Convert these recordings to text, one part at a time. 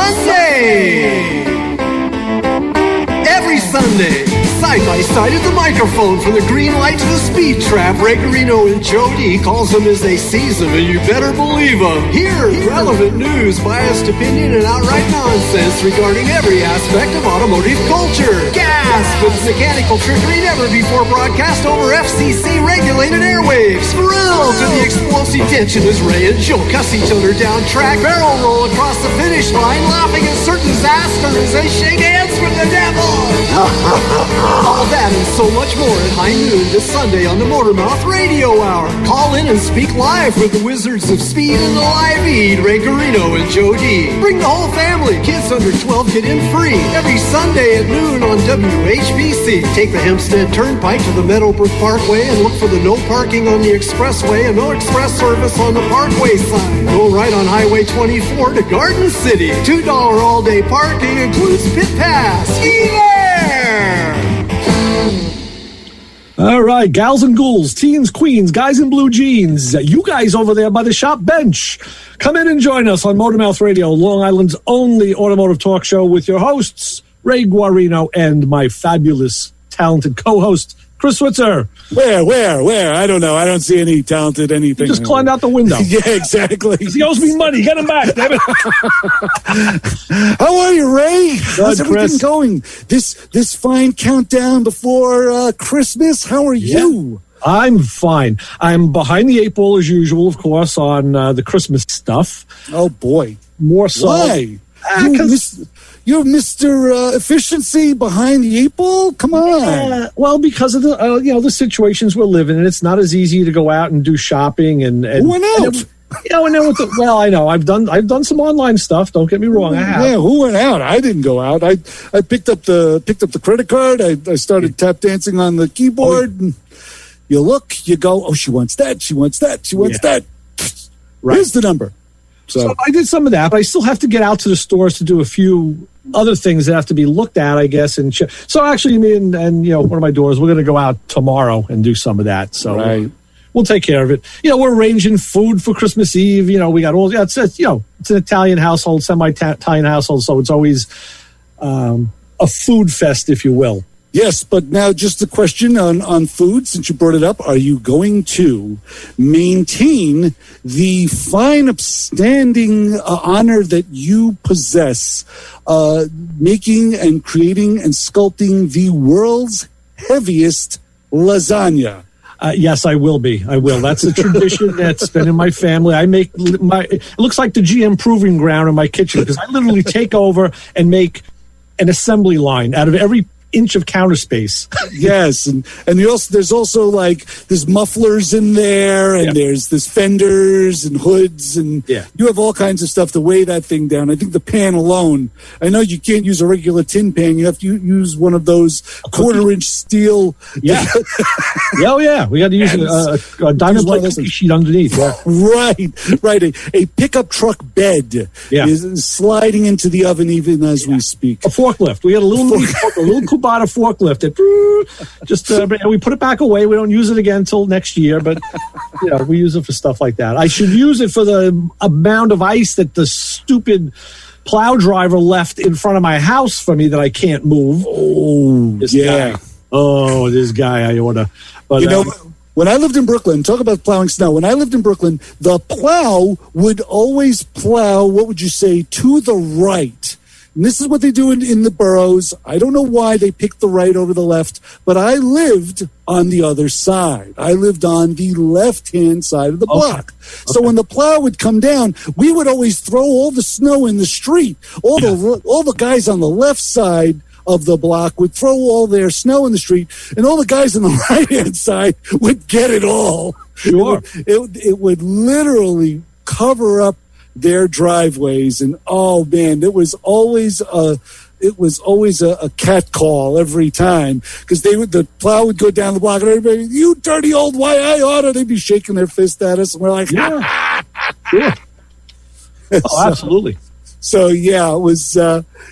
Sunday! Every Sunday, side by side at the microphone, from the green light to the speed trap, Ray Garino and Joe D calls them as they seize them, and you better believe them. Hear relevant news, biased opinion, and outright nonsense regarding every aspect of automotive culture. Gasp with mechanical trickery never before broadcast over FCC-regulated airwaves. Thrill to the explosive tension as Ray and Joe cuss each other down track, barrel roll across the finish line, laughing at certain disaster as they shake hands with the devil. All that and so much more at high noon this Sunday on the Motormouth Radio Hour. Call in and speak live with the Wizards of Speed and the Live Eat, Ray Garino and Joe D. Bring the whole family. Kids under 12 get in free every Sunday at noon on WHPC. Take the Hempstead Turnpike to the Meadowbrook Parkway and look for the no parking on the expressway and no express service on the Parkway sign. Go right on Highway 24 to Garden City. $2 all-day parking includes pit pass. All right, gals and ghouls, teens, queens, guys in blue jeans, you guys over there by the shop bench, come in and join us on Motormouth Radio, Long Island's only automotive talk show with your hosts, Ray Guarino and my fabulous, talented co-host, Chris Switzer. Where? I don't know. I don't see any talented anything. He just climbed out the window. Yeah, exactly. He owes me money. Get him back, damn it. How are you, Ray? How's everything Chris going? This fine countdown before Christmas. How are you? I'm fine. I'm behind the eight ball as usual, of course, on the Christmas stuff. Oh, boy. More so. Why? You're Mr. Efficiency behind the eight ball? Come on. Well, because of the the situations we're living in, it's not as easy to go out and do shopping and Who went out? I know. I've done some online stuff. Don't get me wrong. I have. Yeah, who went out? I didn't go out. I picked up the credit card. I started tap dancing on the keyboard. And you look, you go, oh, she wants that. She wants that. She wants that. Right. Here's the number. So I did some of that, but I still have to get out to the stores to do a few other things that have to be looked at, I guess. And so actually, me and one of my daughters, we're going to go out tomorrow and do some of that. So we'll take care of it. We're arranging food for Christmas Eve. We got all. It's an Italian household, semi-Italian household, so it's always a food fest, if you will. Yes, but now just a question on food, since you brought it up. Are you going to maintain the fine, upstanding honor that you possess, making and creating and sculpting the world's heaviest lasagna? Yes, I will be. I will. That's a tradition that's been in my family. It looks like the GM proving ground in my kitchen, because I literally take over and make an assembly line out of every inch of counter space. Yes, and there's also there's mufflers in there, and there's fenders and hoods, and you have all kinds of stuff to weigh that thing down. I think the pan alone, I know you can't use a regular tin pan. You have to use one of those quarter-inch steel. Yeah. We got to use a diamond plate cookie sheet underneath. Yeah. Right. A pickup truck bed is sliding into the oven even as we speak. A forklift. We got a little Kubota forklift. We put it back away. We don't use it again until next year, but we use it for stuff like that. I should use it for the amount of ice that the stupid plow driver left in front of my house for me that I can't move. This guy, I oughta. But when I lived in Brooklyn, talk about plowing snow. When I lived in Brooklyn, the plow would always plow, what would you say, to the right. And this is what they do in the boroughs. I don't know why they picked the right over the left, but I lived on the other side. I lived on the left-hand side of the block. Okay. So when the plow would come down, we would always throw all the snow in the street. All the guys on the left side of the block would throw all their snow in the street, and all the guys on the right-hand side would get it all. Sure. It would literally cover up their driveways, and oh man, it was always a cat call every time, because the plow would go down the block and everybody, you dirty old Y.I. they'd be shaking their fist at us, and we're like, yeah. Oh, absolutely. So yeah,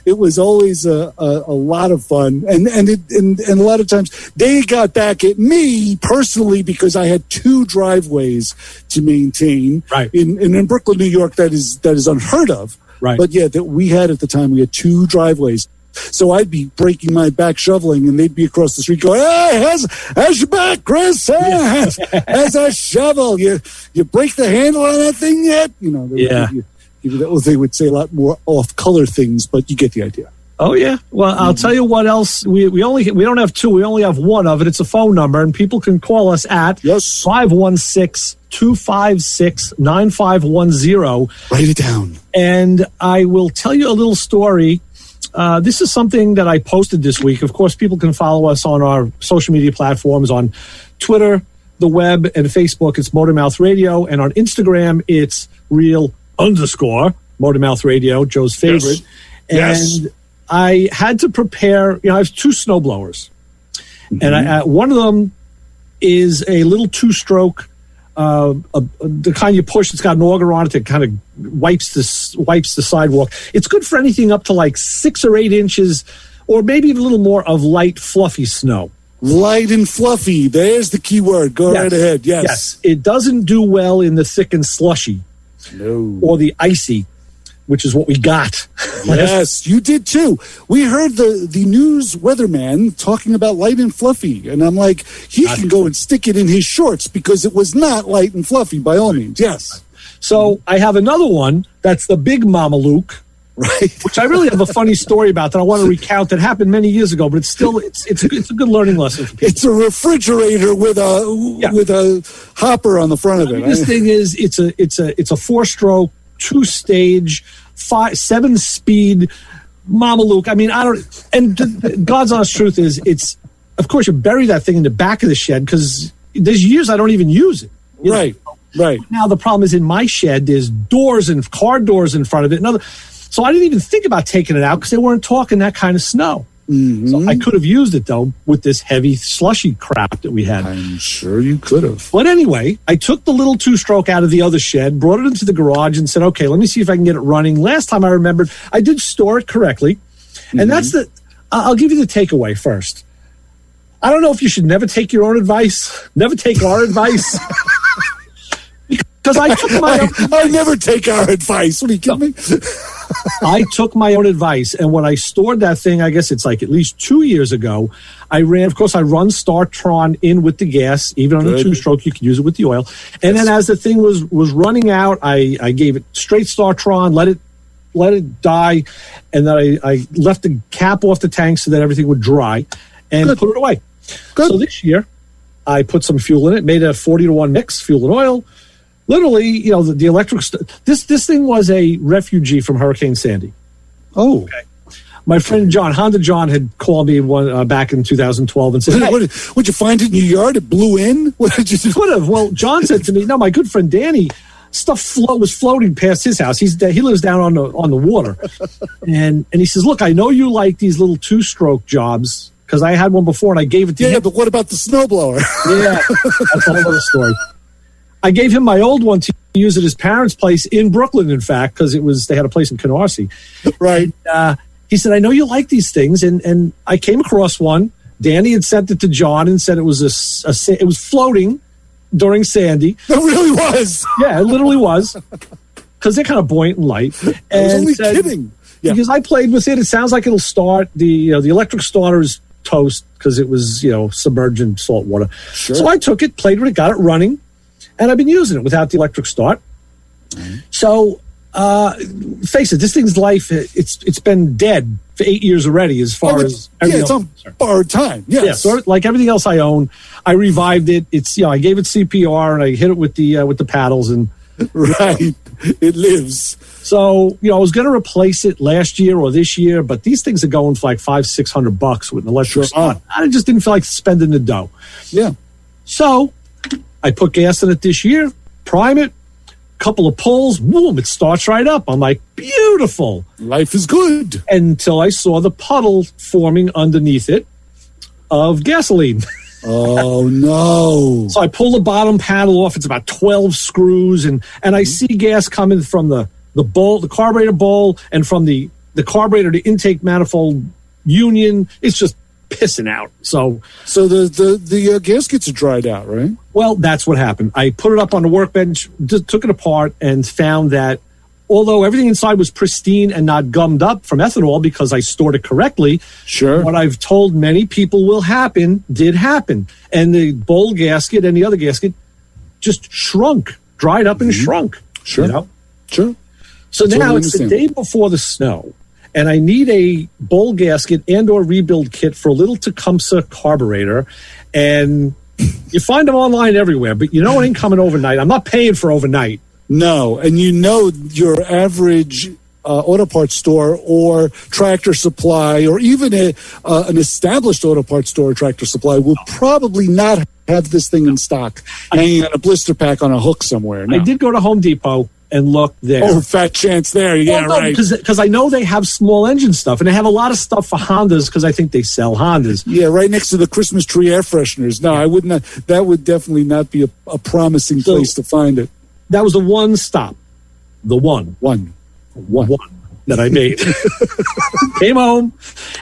it was always a lot of fun, and a lot of times they got back at me personally because I had two driveways to maintain. Right. In Brooklyn, New York, that is unheard of. Right. But yeah, that we had at the time, we had 2 driveways. So I'd be breaking my back shoveling, and they'd be across the street going, "Hey, how's your back, Chris? How's that shovel? You break the handle on that thing yet?" You know, they would say a lot more off-color things, but you get the idea. Oh yeah. Well, I'll tell you what else. We don't have 2. We only have one of it. It's a phone number, and people can call us at 516-256-9510. Write it down. And I will tell you a little story. This is something that I posted this week. Of course, people can follow us on our social media platforms on Twitter, the web, and Facebook. It's Motormouth Radio. And on Instagram, it's real_Motormouth Radio, Joe's favorite. Yes. And I had to prepare, I have 2 snowblowers. And one of them is a little 2-stroke, the kind you push. It's got an auger on it that kind of wipes the sidewalk. It's good for anything up to like 6 or 8 inches, or maybe even a little more of light, fluffy snow. Light and fluffy. There's the key word. Go right ahead. Yes. It doesn't do well in the thick and slushy, or the icy, which is what we got. Yes, you did too. We heard the news weatherman talking about light and fluffy, and I'm like, he can go and stick it in his shorts, because it was not light and fluffy by all means. Yes. So I have another one that's the big Mama Luke, right? Which I really have a funny story about that I want to recount. That happened many years ago, but it's a good learning lesson for people. It's a refrigerator with a hopper on the front of it. This thing is it's a 4-stroke, 2-stage, 7-speed Mama Luke. I mean, God's honest truth is, it's, of course, you bury that thing in the back of the shed, because there's years I don't even use it. Right. Now the problem is, in my shed, there's doors and car doors in front of it. So I didn't even think about taking it out, because they weren't talking that kind of snow. Mm-hmm. So I could have used it, though, with this heavy slushy crap that we had. I'm sure you could have. But anyway, I took the little 2-stroke out of the other shed, brought it into the garage, and said, okay, let me see if I can get it running. Last time I remembered, I did store it correctly. Mm-hmm. And that's I'll give you the takeaway first. I don't know if you should never take your own advice, never take our advice. Because I took my own advice. I never take our advice. What are you kidding me? I took my own advice, and when I stored that thing, I guess it's like at least 2 years ago, I run StarTron in with the gas. Even on a 2-stroke, you can use it with the oil. And then as the thing was running out, I gave it straight StarTron, let it die, and then I left the cap off the tank so that everything would dry, and put it away. Good. So this year, I put some fuel in it, made a 40-to-1 mix, fuel and oil. Literally, the electric. This thing was a refugee from Hurricane Sandy. Oh, okay. My friend Honda John, had called me back in 2012 and said, "Hey, would you find it in your yard? It blew in. What did you do?" Could have. Well, John said to me, "No, my good friend Danny, stuff was floating past his house. He lives down on the water, and he says, look, I know you like these little 2-stroke jobs." Because I had one before and I gave it to him. Yeah, but what about the snowblower? Yeah, that's a whole other story. I gave him my old one to use at his parents' place in Brooklyn, in fact, because they had a place in Canarsie. Right. And, he said, I know you like these things. And I came across one. Danny had sent it to John and said it was it was floating during Sandy. It really was. Yeah, it literally was. Because they're kind of buoyant and light. I was only kidding. Yeah. Because I played with it. It sounds like it'll start. The electric starter is toast because it was, submerged in salt water. Sure. So I took it, played with it, got it running. And I've been using it without the electric start. Mm-hmm. So, face it, this thing's life, it's been dead for 8 years already as far as everything it's on borrowed time. Yes. Yeah, so like everything else I own, I revived it. It's, I gave it CPR and I hit it with the paddles and right. It lives. So, I was going to replace it last year or this year, but these things are going for like $500-600 with an electric start. I just didn't feel like spending the dough. Yeah. So I put gas in it this year, prime it, couple of pulls, boom, it starts right up. I'm like, beautiful. Life is good. Until I saw the puddle forming underneath it of gasoline. Oh, no. So I pull the bottom paddle off. It's about 12 screws, and I see gas coming from the bowl, the carburetor bowl, and from the carburetor to intake manifold union. It's just pissing out. So the gaskets are dried out, right? Well, that's what happened. I put it up on the workbench, took it apart, and found that although everything inside was pristine and not gummed up from ethanol because I stored it correctly, what I've told many people will happen did happen. And the bowl gasket and the other gasket just shrunk, dried up and shrunk. Sure. You know? Sure. So now it's the day before the snow, and I need a bowl gasket and or rebuild kit for a little Tecumseh carburetor. And you find them online everywhere, but you know it ain't coming overnight. I'm not paying for overnight. No, and you know your average auto parts store or Tractor Supply or even an established auto parts store or Tractor Supply will probably not have this thing in stock hanging on a blister pack on a hook somewhere. No. I did go to Home Depot and look there. Oh, fat chance there. Yeah, right. Because I know they have small engine stuff, and they have a lot of stuff for Hondas because I think they sell Hondas. Yeah, right next to the Christmas tree air fresheners. No, I would not. That would definitely not be a promising place to find it. That was the one stop. The one that I made. Came home,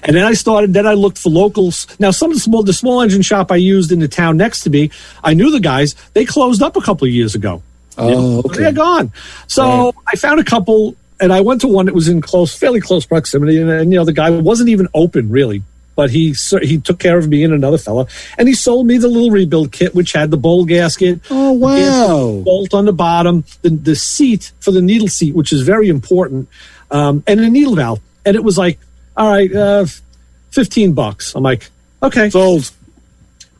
and then I looked for locals. Now, some of the small engine shop I used in the town next to me, I knew the guys. They closed up a couple of years ago. Oh, okay. They're gone. So I found a couple, and I went to one that was in fairly close proximity, and the guy wasn't even open, really. But he took care of me and another fella, and he sold me the little rebuild kit, which had the bowl gasket. Oh, wow. Bolt on the bottom, the seat for the needle seat, which is very important, and a needle valve. And it was like, all right, $15. I'm like, okay. Sold.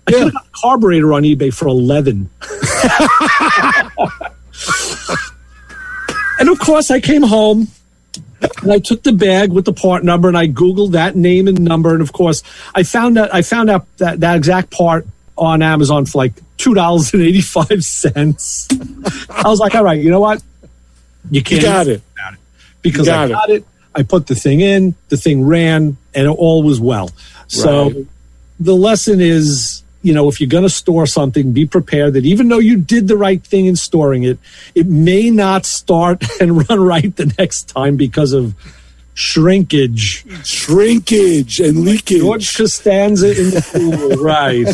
I could have got a carburetor on eBay for $11. And of course, I came home and I took the bag with the part number and I Googled that name and number. And of course, I found out that exact part on Amazon for like $2.85. I was like, all right, you know what? You got it. Because I got it. I put the thing in, the thing ran, and it all was well. So the lesson is, if you're going to store something, be prepared that even though you did the right thing in storing it, it may not start and run right the next time because of shrinkage and leakage. George Costanza in the pool, right.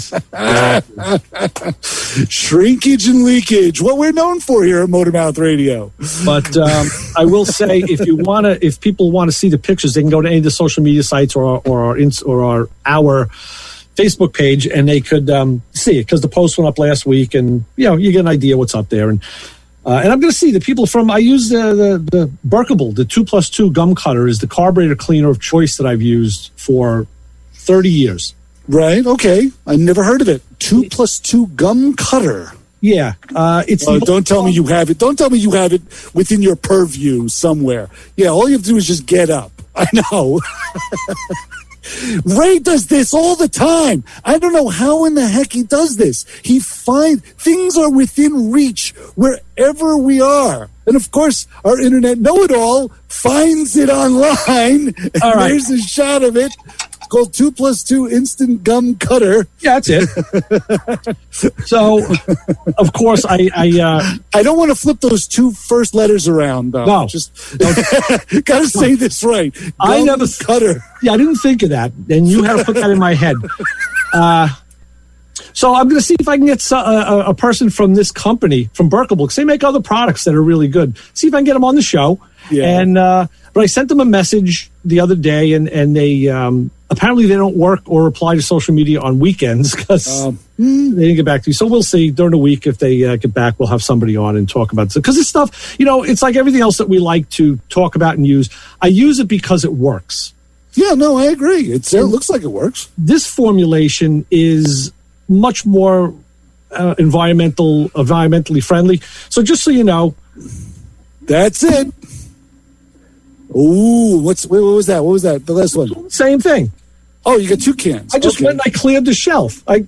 Shrinkage and leakage, what we're known for here at Motormouth Radio. But I will say, if people want to see the pictures, they can go to any of the social media sites or our Facebook page, and they could see it because the post went up last week, and you get an idea what's up there. And I'm going to see the people I use the Berkable, the 2+2 gum cutter is the carburetor cleaner of choice that I've used for 30 years. Right. Okay. I never heard of it. 2+2 gum cutter. Yeah. Don't tell me you have it. Don't tell me you have it within your purview somewhere. Yeah. All you have to do is just get up. I know. Ray does this all the time. I don't know how in the heck he does this. He finds things are within reach wherever we are. And of course, our internet know-it-all finds it online. All right. There's a shot of it. It's called 2+2 Instant Gum Cutter. Yeah, that's it. So, of course, I don't want to flip those two first letters around, though. No. Just got to say this right. Cutter. Yeah, I didn't think of that. And you had to put that in my head. So I'm going to see if I can get a person from this company, from Berkable, because they make other products that are really good. See if I can get them on the show. Yeah. And but I sent them a message the other day, and they apparently they don't work or reply to social media on weekends because they didn't get back to me. So we'll see during the week if they get back. We'll have somebody on and talk about it. Because this stuff, it's like everything else that we like to talk about and use. I use it because it works. Yeah, no, I agree. It looks like it works. This formulation is much more environmentally friendly. So just so you know, that's it. Ooh, what was that? What was that? The last one. Same thing. Oh, you got two cans. I just went and I cleared the shelf. I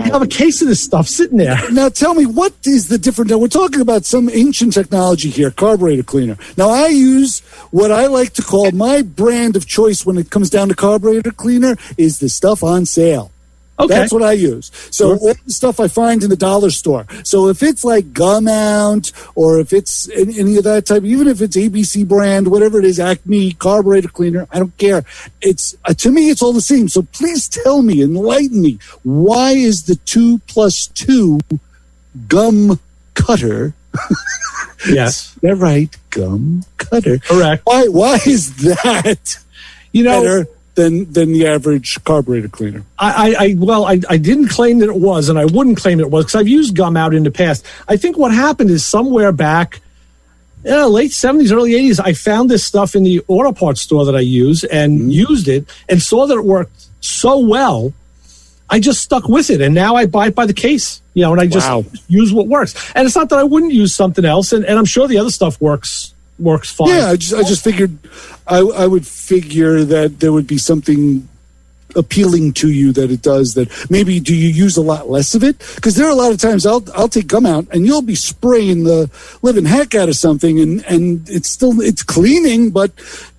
have a case of this stuff sitting there. Now tell me, what is the difference? Now we're talking about some ancient technology here, carburetor cleaner. Now I use what I like to call my brand of choice when it comes down to carburetor cleaner is the stuff on sale. Okay. That's what I use. So all the stuff I find in the dollar store. So if it's like Gum Out or if it's any of that type, even if it's ABC brand, whatever it is, Acme, carburetor cleaner, I don't care. It's to me, it's all the same. So please tell me, enlighten me. Why is the 2+2 gum cutter Yes. They're right, gum cutter. Correct. Why is that better than the average carburetor cleaner? I didn't claim that it was, and I wouldn't claim it was, because I've used gum out in the past. I think what happened is somewhere back late 70s, early 80s, I found this stuff in the auto parts store that I use and used it and saw that it worked so well. I just stuck with it, and now I buy it by the case, and I just use what works. And it's not that I wouldn't use something else, and I'm sure the other stuff works fine. Yeah, I just figured I would figure that there would be something appealing to you that it does. That maybe do you use a lot less of it? Because there are a lot of times I'll take gum out and you'll be spraying the living heck out of something, and it's cleaning, but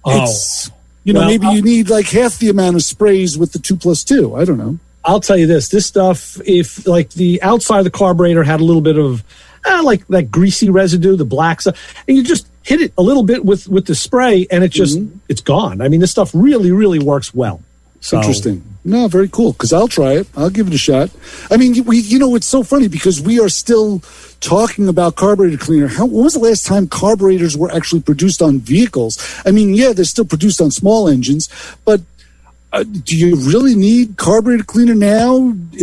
it's maybe you need like half the amount of sprays with the 2+2. I don't know. I'll tell you this stuff, if like the outside of the carburetor had a little bit of like that greasy residue, the black stuff, and you just hit it a little bit with the spray and it's gone. I mean, this stuff really, really works well. So. Interesting. No, very cool, because I'll try it. I'll give it a shot. I mean, it's so funny because we are still talking about carburetor cleaner. When was the last time carburetors were actually produced on vehicles? I mean, yeah, they're still produced on small engines, but do you really need carburetor cleaner now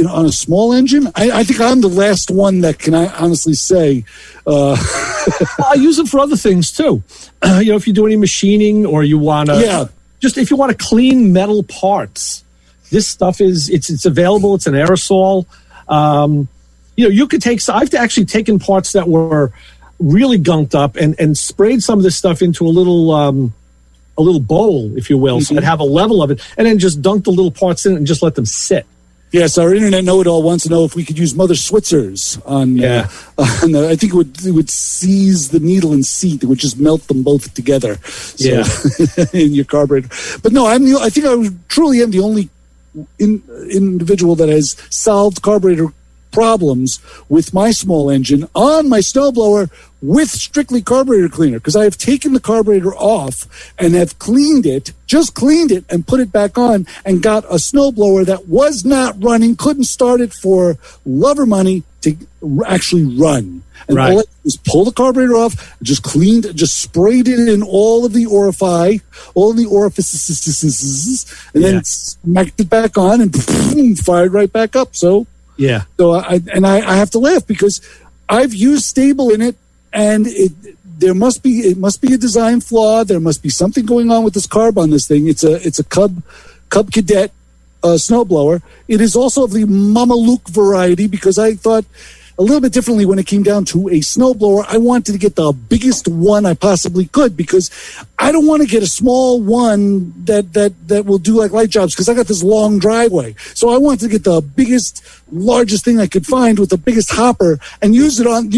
on a small engine? I think I'm the last one that can honestly say. I use it for other things too. If you do any machining or you want to, just if you want to clean metal parts, this stuff it's available. It's an aerosol. You could I've actually taken parts that were really gunked up and sprayed some of this stuff into a little bowl, if you will, so I'd have a level of it, and then just dunk the little parts in it and just let them sit. Yes, our internet know-it-all wants to know if we could use Mother Switzers on. I think it would seize the needle and seat. It would just melt them both together. So, in your carburetor. But no, I think I truly am the only individual that has solved carburetor problems with my small engine on my snowblower with strictly carburetor cleaner, because I have taken the carburetor off and have just cleaned it and put it back on, and got a snowblower that was not running, couldn't start it for love or money to actually run. And all I did was pull the carburetor off, just sprayed it in all of the orifices, and then smacked it back on and fired right back up. So I have to laugh because I've used Stable in it, and it must be a design flaw. There must be something going on with this carb on this thing. It's a Cub Cadet snowblower. It is also of the Mama Luke variety, because I thought a little bit differently when it came down to a snowblower. I wanted to get the biggest one I possibly could, because I don't want to get a small one that will do like light jobs, because I got this long driveway. So I wanted to get the biggest, largest thing I could find with the biggest hopper and use that on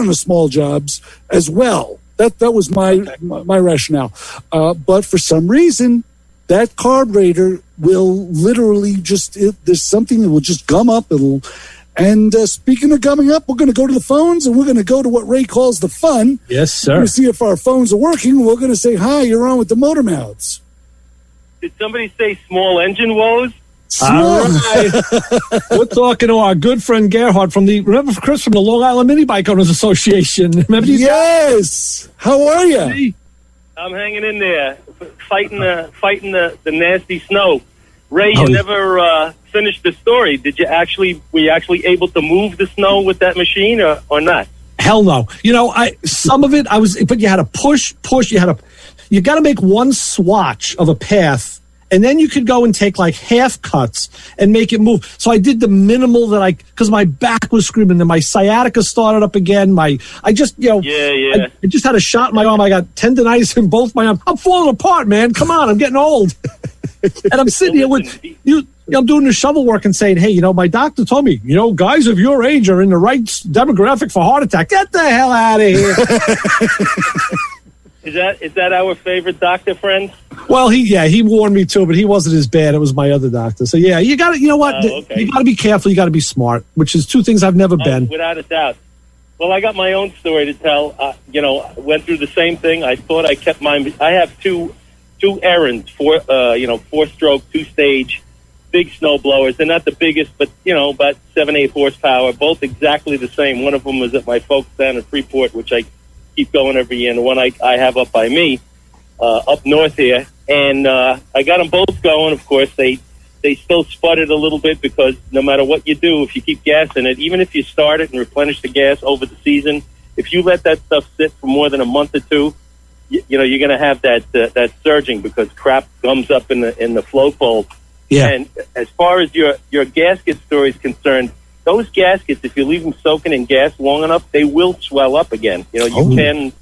the small jobs as well. That was my rationale. But for some reason, that carburetor will literally there's something that will just gum up. And speaking of gumming up, we're going to go to the phones, and we're going to go to what Ray calls the fun. Yes, sir. We're going to see if our phones are working. We're going to say, hi, you're on with the Motor Mouths. Did somebody say small engine woes? All right. We're talking to our good friend Gerhard remember Chris from the Long Island Mini Bike Owners Association. Remember these guys? How are you? I'm hanging in there, fighting the nasty snow. Ray, you never finished the story. Were you actually able to move the snow with that machine or not? Hell no. Some of it but you had to push. You got to make one swatch of a path, and then you could go and take like half cuts and make it move. So I did the minimal because my back was screaming, and my sciatica started up again. I just had a shot in my arm. I got tendonitis in both my arms. I'm falling apart, man. Come on, I'm getting old. And I'm sitting here with you. I'm doing the shovel work and saying, hey, my doctor told me, guys of your age are in the right demographic for heart attack. Get the hell out of here. Is that our favorite doctor friend? Well, he warned me too, but he wasn't as bad. It was my other doctor. So yeah, you got to, okay. You got to be careful. You got to be smart, which is two things I've never been. Without a doubt. Well, I got my own story to tell. I went through the same thing. I thought I kept mine. I have two errands, 4-stroke, 2-stage, big snowblowers. They're not the biggest, but, about 7-8 horsepower, both exactly the same. One of them was at my folks down in Freeport, which I keep going every year, and the one I have up by me, up north here. And I got them both going. Of course, they still sputtered a little bit because no matter what you do, if you keep gas in it, even if you start it and replenish the gas over the season, if you let that stuff sit for more than a month or two, you're going to have that surging because crap gums up in the float bowl. Yeah. And as far as your gasket story is concerned, those gaskets, if you leave them soaking in gas long enough, they will swell up again. You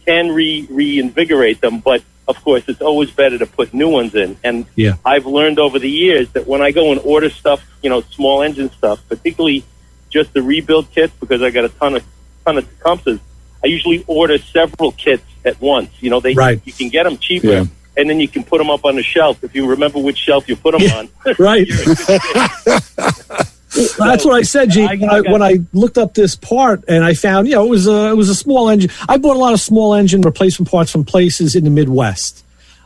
can reinvigorate them, but of course, it's always better to put new ones in. And I've learned over the years that when I go and order stuff, small engine stuff, particularly just the rebuild kits, because I got a ton of Tecumsehs, I usually order several kits at once. You can get them cheaper, and then you can put them up on the shelf if you remember which shelf you put them on. Right. That's what I said, Gene. When I looked up this part and I found, it was a small engine. I bought a lot of small engine replacement parts from places in the Midwest,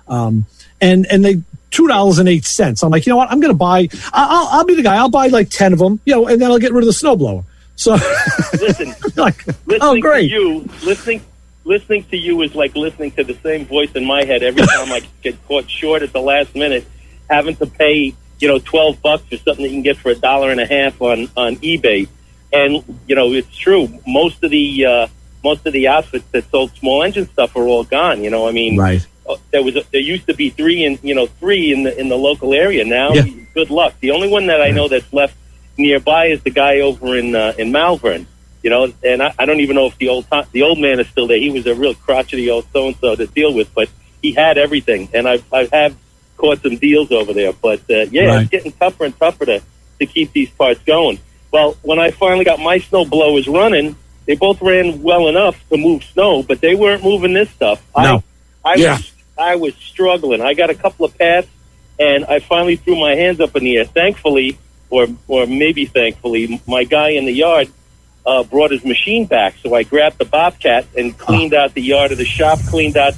and they $2.08. I'm like, you know what? I'm going to buy. I'll be the guy. I'll buy like 10 of them, and then I'll get rid of the snowblower. So listen, oh great! Listening to you is like listening to the same voice in my head every time I get caught short at the last minute, having to pay $12 for something that you can get for $1.50 on eBay. And it's true. Most of the outfits that sold small engine stuff are all gone. Right. There used to be three in the local area. Now, good luck. The only one that I know that's left nearby is the guy over in Malvern. And I don't even know if the old man is still there. He was a real crotchety old so-and-so to deal with, but he had everything. And I have caught some deals over there. But, It's getting tougher and tougher to keep these parts going. Well, when I finally got my snow blowers running, they both ran well enough to move snow, but they weren't moving this stuff. No. I was struggling. I got a couple of paths, and I finally threw my hands up in the air. Thankfully, or maybe thankfully, my guy in the yard brought his machine back. So I grabbed the Bobcat and cleaned out the yard of the shop, cleaned out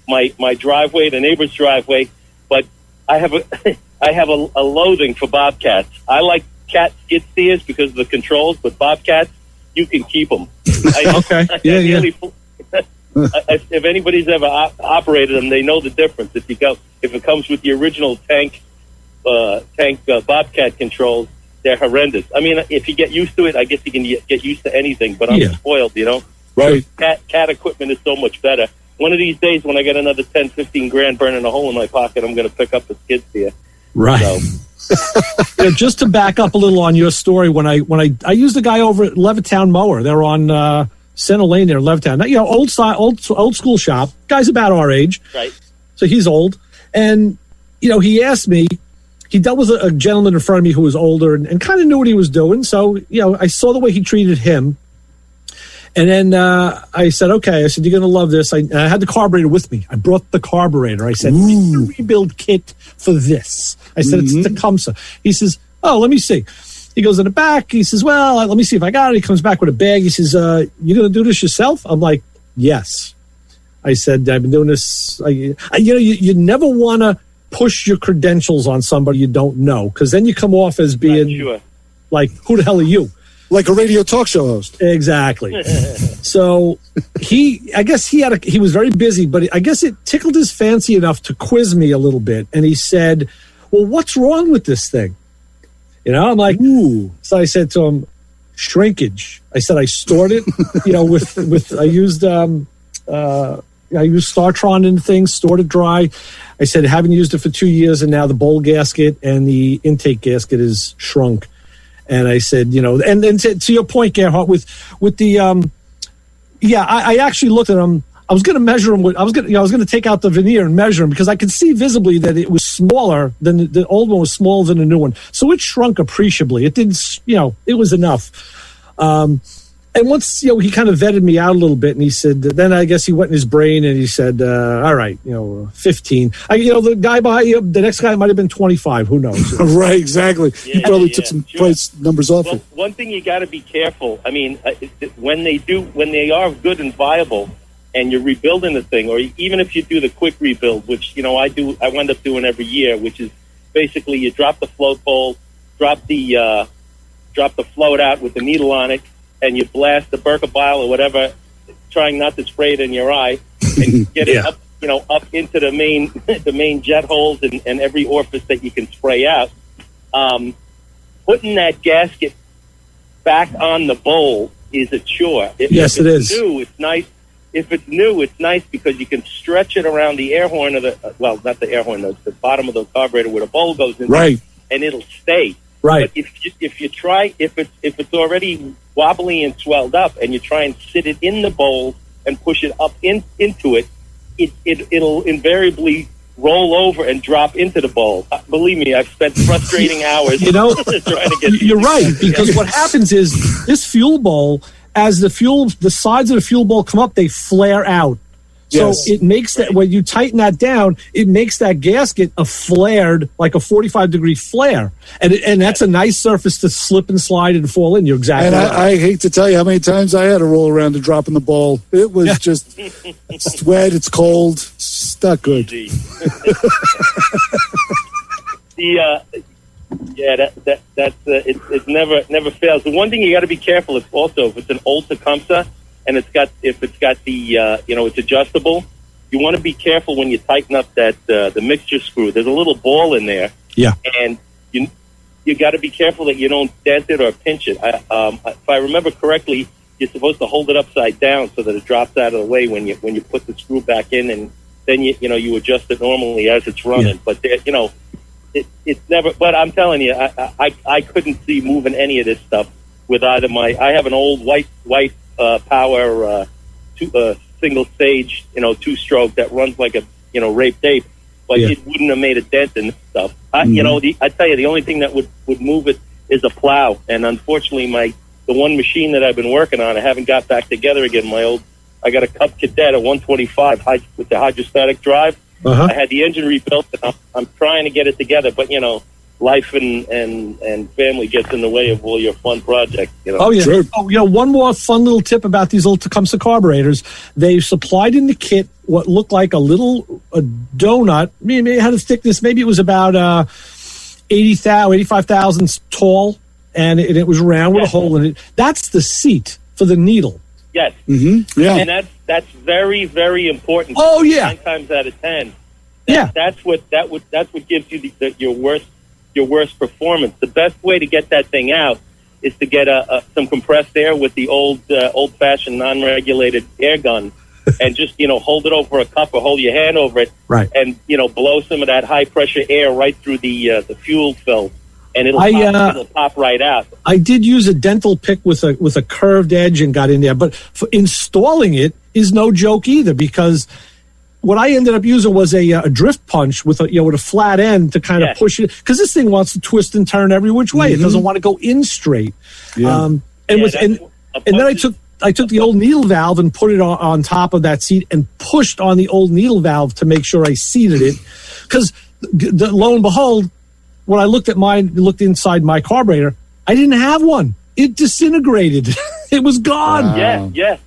my driveway, the neighbor's driveway. But I have a loathing for Bobcats. I like cat skid steers because of the controls, but Bobcats, you can keep them. Okay. If anybody's ever operated them, they know the difference. If it comes with the original tank Bobcat controls, they're horrendous. I mean, if you get used to it, I guess you can get used to anything. But I'm spoiled, Right. Cat equipment is so much better. One of these days, when I get another 10, 15 grand burning a hole in my pocket, I'm going to pick up the skid steer. Right. So. Just to back up a little on your story, when I used a guy over at Levittown Mower, they're on Center Lane there, Levittown. Old school shop. Guy's about our age, right? So he's old, and he asked me. He dealt with a gentleman in front of me who was older and kind of knew what he was doing. So I saw the way he treated him. And then I said, okay. I said, you're going to love this. I had the carburetor with me. I brought the carburetor. I said, the rebuild kit for this. I said, it's Tecumseh. He says, oh, let me see. He goes in the back. He says, well, let me see if I got it. He comes back with a bag. He says, you going to do this yourself? I'm like, yes. I said, I've been doing this. You never want to push your credentials on somebody you don't know, because then you come off as being like, who the hell are you? Like a radio talk show host. Exactly. So I guess he was very busy, but I guess it tickled his fancy enough to quiz me a little bit. And he said, well, what's wrong with this thing? I'm like, ooh. So I said to him, shrinkage. I said, I stored it, I used Startron and things, stored it dry. I said, haven't used it for 2 years, and now the bowl gasket and the intake gasket is shrunk. And I said, and then to your point, Gerhardt, with the, I actually looked at him. I was going to measure him. I was going to take out the veneer and measure him because I could see visibly that it was smaller than the old one was smaller than the new one. So it shrunk appreciably. It didn't, it was enough. And once, he kind of vetted me out a little bit, and he said, then I guess he went in his brain and he said, all right, 15. The guy behind you, the next guy might have been 25. Who knows? Right, exactly. He probably took some price numbers off it. One thing you got to be careful. I mean, when they are good and viable, and you're rebuilding the thing, or even if you do the quick rebuild, which I wind up doing every year, which is basically you drop the float bowl, drop the float out with the needle on it, and you blast the Berkebile or whatever, trying not to spray it in your eye, and get it up, up into the main jet holes and every orifice that you can spray out. Putting that gasket back on the bowl is a chore. If it is. New, it's nice. If it's new, it's nice because you can stretch it around the air horn of not the air horn, the bottom of the carburetor where the bowl goes in, right, and it'll stay. Right. But if you try, if it's already wobbly and swelled up, and you try and sit it in the bowl and push it up into it, it'll invariably roll over and drop into the bowl. Believe me, I've spent frustrating hours trying to get. You're right, because what happens is this fuel bowl, as the sides of the fuel bowl come up, they flare out. So it makes that, when you tighten that down, it makes that gasket a flared, like a 45-degree flare. And that's a nice surface to slip and slide and fall in. You're exactly right. I hate to tell you how many times I had to roll around to drop in the bowl. It was just, it's wet, it's cold, it's not good. It never fails. The one thing you got to be careful is also if it's an old Tecumseh and if it's got the it's adjustable, you want to be careful when you tighten up the mixture screw. There's a little ball in there, and you got to be careful that you don't dent it or pinch it. If I remember correctly, you're supposed to hold it upside down so that it drops out of the way when you put the screw back in, and then you adjust it normally as it's running. But it's never. But I'm telling you, I couldn't see moving any of this stuff with either I have an old white power single stage 2-stroke that runs like a rape tape, but it wouldn't have made a dent in this stuff. I tell you, the only thing that would move it is a plow, and unfortunately the one machine that I've been working on, I haven't got back together again. I got a Cub Cadet, a 125 with the hydrostatic drive. I had the engine rebuilt, and I'm trying to get it together, but life and family gets in the way of all your fun projects. Oh yeah. Sure. Oh, one more fun little tip about these little Tecumseh carburetors. They supplied in the kit what looked like a donut. Maybe it had a thickness. Maybe it was about 85 thousandths tall, and it was round with a hole in it. That's the seat for the needle. Yes. Mm-hmm. Yeah. And that's very, very important. Oh yeah. 9 times out of 10. Yeah. That's what gives you your worst performance. The best way to get that thing out is to get some compressed air with the old-fashioned non-regulated air gun, and just hold it over a cup or hold your hand over it, right, and blow some of that high-pressure air right through the fuel fill, and it'll pop right out. I did use a dental pick with a curved edge and got in there, but for installing it is no joke either, because what I ended up using was a drift punch with a flat end to kind of push it, because this thing wants to twist and turn every which way. It doesn't want to go in straight. Yeah. And then I took the old needle valve and put it on top of that seat and pushed on the old needle valve to make sure I seated it. Because lo and behold, when I looked inside my carburetor, I didn't have one. It disintegrated. It was gone. Wow. Yeah.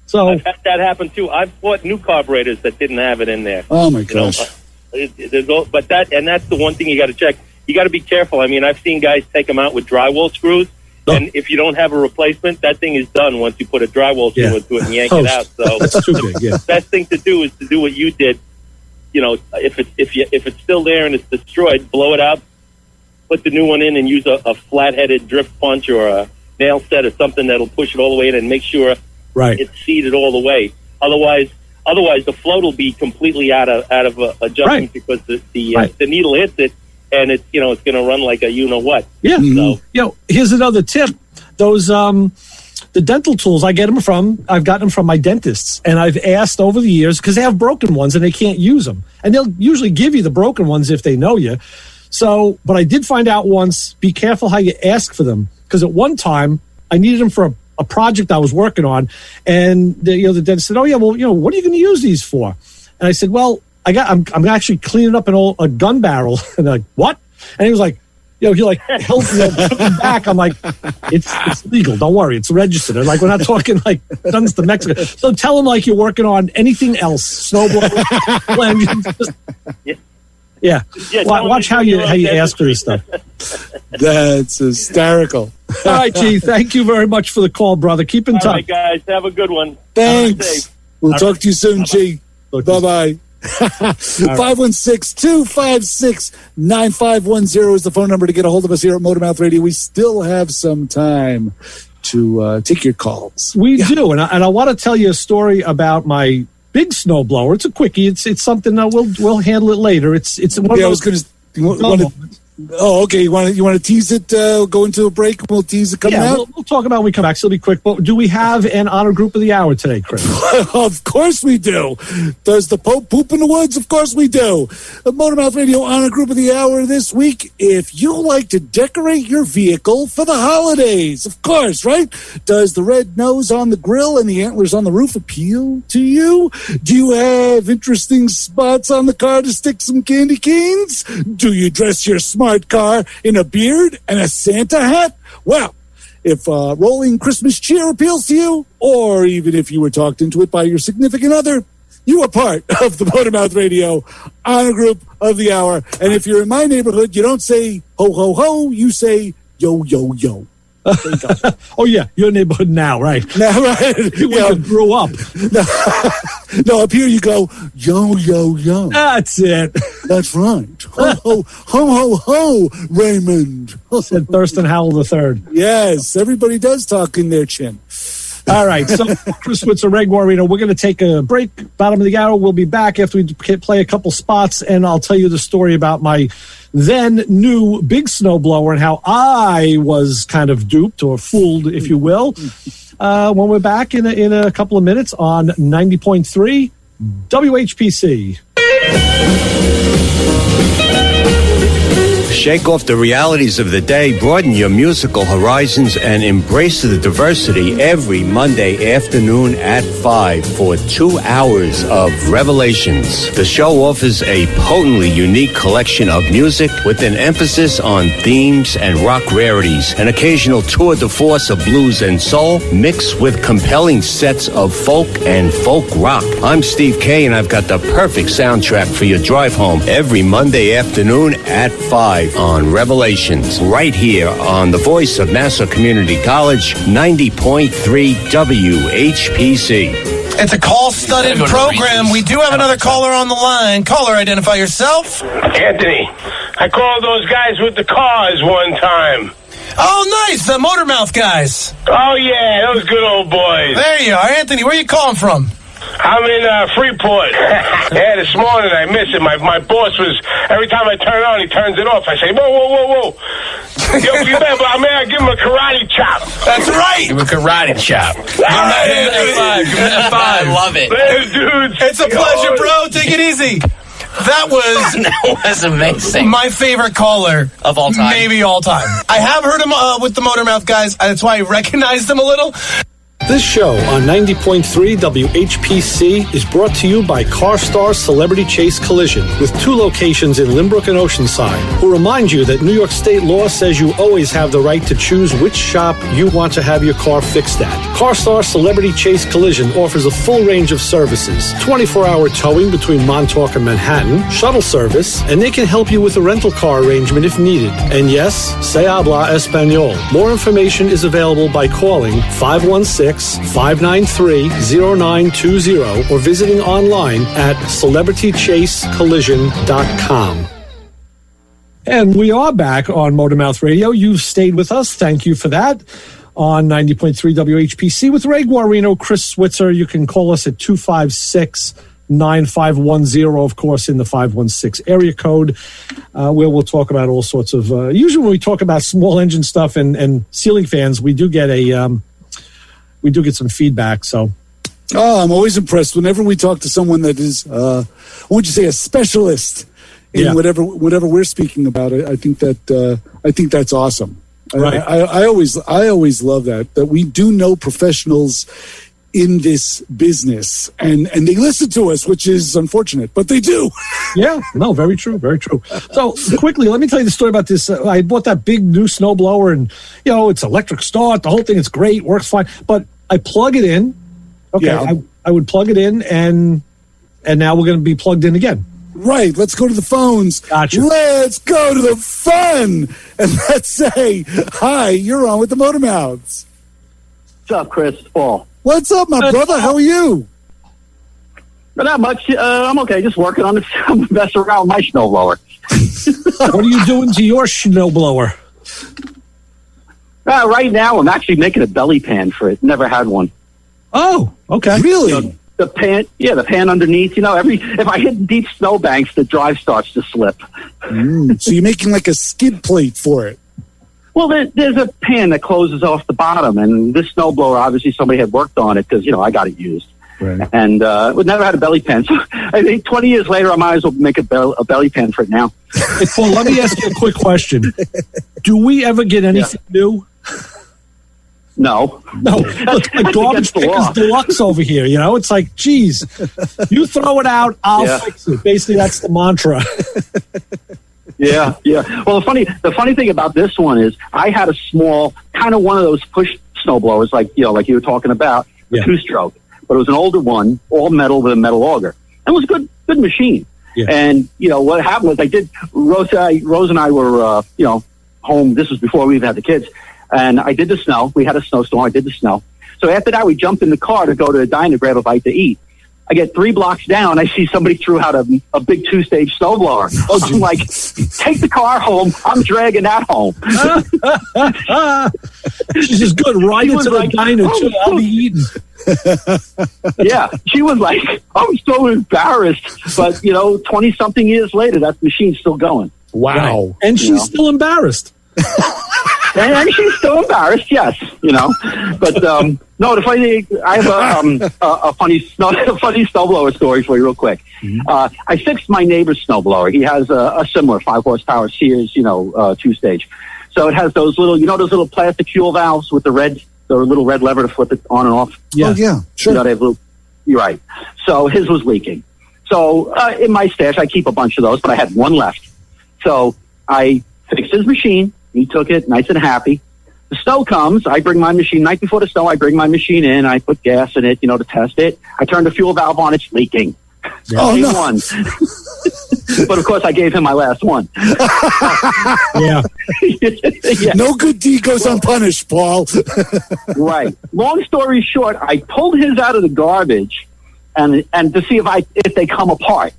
So I've had that happen too. I've bought new carburetors that didn't have it in there. Oh my gosh! But that's the one thing you got to check. You got to be careful. I mean, I've seen guys take them out with drywall screws, and if you don't have a replacement, that thing is done once you put a drywall screw into it and yank it out. So that's too big. Yeah. The best thing to do is to do what you did. If it's still there and it's destroyed, blow it out, put the new one in, and use a flat-headed drift punch or a nail set or something that'll push it all the way in, and make sure. Right. It's seated all the way. Otherwise, the float will be completely out of adjustment, because the needle hits it, and it's going to run like a what. Yeah. So here's another tip. Those the dental tools I've gotten them from my dentists, and I've asked over the years, because they have broken ones and they can't use them, and they'll usually give you the broken ones if they know you. So, but I did find out once, be careful how you ask for them, because at one time I needed them for a project I was working on, and the dentist said, "Oh yeah, well, what are you going to use these for?" And I said, "Well, I'm actually cleaning up a gun barrel." And they're like, "What?" And he was like, he held me back. I'm like, "It's legal. Don't worry. It's registered." They're like, "We're not talking like guns to Mexico." So tell them like you're working on anything else, snowblowers, engines. Yeah. Watch how you ask for this stuff. That's hysterical. All right, G. Thank you very much for the call, brother. Keep in touch. All right, guys. Have a good one. Thanks. We'll talk to you soon, G. Bye-bye. 516-256-9510 is the phone number to get a hold of us here at Motormouth Radio. We still have some time to take your calls. We do, and I want to tell you a story about my big snowblower. It's a quickie. It's something that we'll handle it later. It's one I was going to. Oh, okay. You want to tease it? Go into a break. And we'll tease it coming out. We'll talk about it when we come back. So it'll be quick. But do we have an honor group of the hour today, Chris? Of course we do. Does the Pope poop in the woods? Of course we do. The Motormouth Radio honor group of the hour this week. If you like to decorate your vehicle for the holidays, of course, right? Does the red nose on the grill and the antlers on the roof appeal to you? Do you have interesting spots on the car to stick some candy canes? Do you dress your smart car in a beard and a Santa hat? Well, if rolling Christmas cheer appeals to you, or even if you were talked into it by your significant other, you are part of the Motormouth Radio honor group of the hour. And if you're in my neighborhood, you don't say ho, ho, ho, you say yo, yo, yo. Oh, yeah, your neighborhood now, right? Now, right. You grew up. No, up here you go, yo, yo, yo. That's it. That's right. Ho, ho, ho, ho, ho, Raymond. Said Thurston Howell III. Yes, everybody does talk in their chin. All right, so Chris Switzer, Reg Warrino, we're going to take a break. Bottom of the hour, we'll be back after we play a couple spots, and I'll tell you the story about my then new big snowblower and how I was kind of duped or fooled, if you will, when we're back in a couple of minutes on 90.3 WHPC. Shake off the realities of the day, broaden your musical horizons, and embrace the diversity every Monday afternoon at 5 for 2 hours of revelations. The show offers a potently unique collection of music with an emphasis on themes and rock rarities, an occasional tour de force of blues and soul, mixed with compelling sets of folk and folk rock. I'm Steve Kay, and I've got the perfect soundtrack for your drive home every Monday afternoon at 5. On Revelations, right here on the voice of Nassau Community College, 90.3 WHPC. It's a call-studded program. We do have another caller on the line. Caller, identify yourself. Anthony, I called those guys with the cars one time. Oh, nice. The Motormouth guys. Oh, yeah, those good old boys. There you are. Anthony, where are you calling from? I'm in Freeport. Yeah, this morning I miss it. My boss was, every time I turn on, he turns it off. I say, whoa, whoa, whoa, whoa. Yo, you better, I give him a karate chop. That's right. Give him a karate chop. Give him that F5. I love it. Later, dudes. It's a pleasure, bro. Take it easy. That was amazing. My favorite caller of all time. Maybe all time. I have heard him with the Motormouth guys. That's why I recognized him a little. This show on 90.3 WHPC is brought to you by CarStar Celebrity Chase Collision, with 2 locations in Lynbrook and Oceanside, who remind you that New York State law says you always have the right to choose which shop you want to have your car fixed at. CarStar Celebrity Chase Collision offers a full range of services: 24-hour towing between Montauk and Manhattan, shuttle service, and they can help you with a rental car arrangement if needed. And yes, se habla español. More information is available by calling 516-593-0920 or visiting online at celebritychasecollision.com. And we are back on Motormouth Radio. You've stayed with us. Thank you for that. On 90.3 WHPC with Ray Guarino, Chris Switzer. You can call us at 256-9510, of course, in the 516 area code, where we'll talk about all sorts of, usually when we talk about small engine stuff and ceiling fans, we do get some feedback. So, I'm always impressed whenever we talk to someone that is, what would you say, a specialist in whatever we're speaking about. I think that's awesome. Right. I always love that we do know professionals in this business, and they listen to us, which is unfortunate, but they do. Yeah, no, very true, very true. So quickly, let me tell you the story about this. I bought that big new snowblower, and it's electric start. The whole thing is great, works fine. But I plug it in. Okay, yeah. I would plug it in, and now we're going to be plugged in again. Right. Let's go to the phones. Gotcha. Let's go to the fun. And let's say, hi, you're on with the Motor Mouths. What's up, Chris? It's Paul. What's up, my brother? How are you? Not much. I'm okay. Just working on this. I'm messing around with my snowblower. What are you doing to your snowblower? Right now, I'm actually making a belly pan for it. Never had one. Oh, okay. Really? The pan, the pan underneath. If I hit deep snowbanks, the drive starts to slip. So you're making like a skid plate for it? Well, there's a pan that closes off the bottom, and this snowblower, obviously somebody had worked on it because, I got it used. Right. And we never had a belly pan. So I think 20 years later, I might as well make a belly pan for it now. Hey, Paul, let me ask you a quick question. Do we ever get anything new? No. Look, like Garbage Pickers Deluxe over here, It's like, geez, you throw it out, I'll fix it. Basically, that's the mantra. Yeah. Well, the funny thing about this one is I had a small, kind of one of those push snowblowers, like you were talking about, a 2-stroke. But it was an older one, all metal with a metal auger. It was a good machine. Yeah. And, what happened was Rose and I were, home. This was before we even had the kids. And I did the snow. We had a snowstorm. I did the snow. So after that, we jumped in the car to go to the diner to grab a bite to eat. I get 3 blocks down. I see somebody threw out a big 2-stage snowblower. I'm like, take the car home. I'm dragging that home. She's just good. Right into the diner, too. I'll be eating. Yeah. She was like, I'm so embarrassed. But, 20-something years later, that machine's still going. Wow. Right. And she's still embarrassed. And she's still embarrassed, yes, But no, the funny thing, I have a funny snowblower story for you, real quick. Mm-hmm. I fixed my neighbor's snowblower. He has a similar 5-horsepower Sears, 2-stage. So it has those little, those little plastic fuel valves with the little red lever to flip it on and off. Yeah. Oh, yeah, sure. They have you're right. So his was leaking. So in my stash, I keep a bunch of those, but I had one left. So I fixed his machine. He took it, nice and happy. The snow comes. I bring my machine, night before the snow, I bring my machine in. I put gas in it, to test it. I turn the fuel valve on. It's leaking. Oh, no. One. But, of course, I gave him my last one. Yeah. No good deed goes unpunished, Paul. Right. Long story short, I pulled his out of the garbage and to see if they come apart.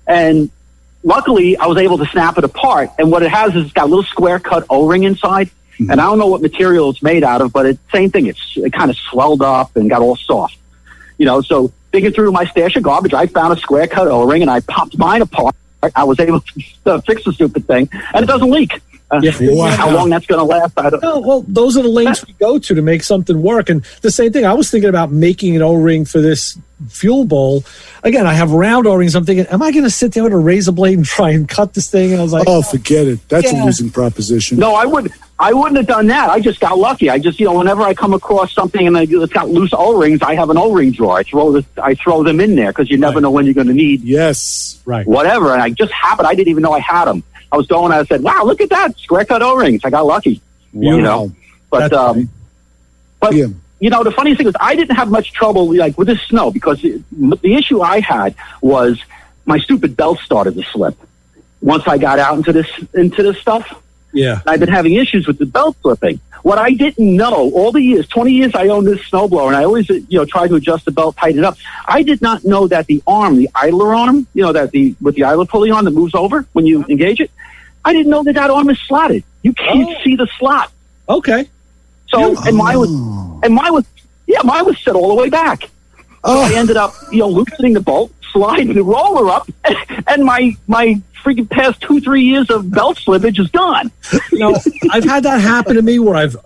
And luckily, I was able to snap it apart. And what it has is it's got a little square cut O-ring inside. Mm-hmm. And I don't know what material it's made out of, but same thing. It kind of swelled up and got all soft. So digging through my stash of garbage, I found a square cut O-ring and I popped mine apart. I was able to fix the stupid thing, and it doesn't leak. Wow. How long that's going to last, I don't know. Well, those are the links we go to make something work. And the same thing, I was thinking about making an O-ring for this fuel bowl. Again, I have round O-rings. I'm thinking, am I going to sit there with a razor blade and try and cut this thing? And I was like, oh, forget it. That's a losing proposition. No, I wouldn't have done that. I just got lucky. I just, whenever I come across something and it's got loose O-rings, I have an O-ring drawer. I throw them in there because you never know when you're going to need whatever. And I just happened. I didn't even know I had them. I was going, I said, wow, look at that. Square cut O-rings. I got lucky. Wow. But the funny thing is I didn't have much trouble with this snow because the issue I had was my stupid belt started to slip once I got out into this stuff. Yeah. I've been having issues with the belt slipping. What I didn't know, all the years, 20 years I owned this snowblower, and I always, try to adjust the belt, tighten it up. I did not know that the arm, the idler on them, with the idler pulley on that moves over when you engage it, I didn't know that arm is slotted. You can't see the slot. Okay. So, mine was set all the way back. So I ended up, loosening the bolt, sliding the roller up, and my freaking past 2-3 years of belt slippage is gone. I've had that happen to me where I've